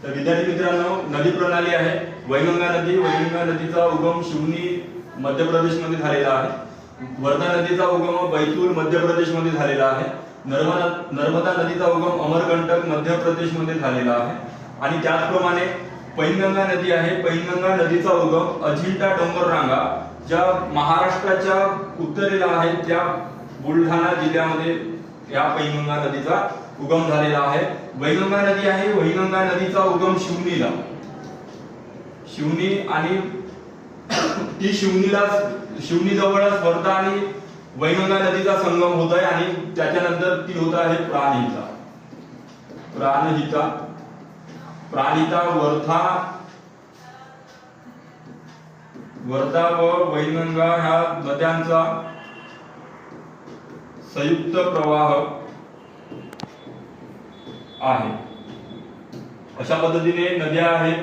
तर विद्यार्थी मित्रांनो, नदी प्रणाली आहे वैनगंगा नदी. वैनगंगा नदीचा उगम शिवनी मध्य प्रदेश मध्ये झालेला आहे. वर्धा नदीचा उगम बैतूल मध्य प्रदेश मध्ये झालेला आहे. नर्मदा नदीचा उगम अमरकंटक मध्य प्रदेश मध्ये झालेला आहे. आणि त्याचप्रमाणे पैनगंगा नदी आहे. पैनगंगा नदीचा उगम अजिंठा डोंगररांगा ज्या महाराष्ट्राच्या उत्तरेला आहेत त्या बुलढाणा जिल्ह्यामध्ये या पैनगंगा नदीचा उगम झालेला आहे. वैनगंगा नदी आहे. वैनगंगा नदीचा उगम शिवनी आणि ती शिवनी जवळच वर्धा आणि वैनगंगा नदीचा संगम होत आहे आणि त्याच्यानंतर ती होत आहे प्राणहिता वर्धा व वैनगंगा ह्या नद्यांचा संयुक्त प्रवाह आहे. अशा पद्धतीने नद्या आहेत.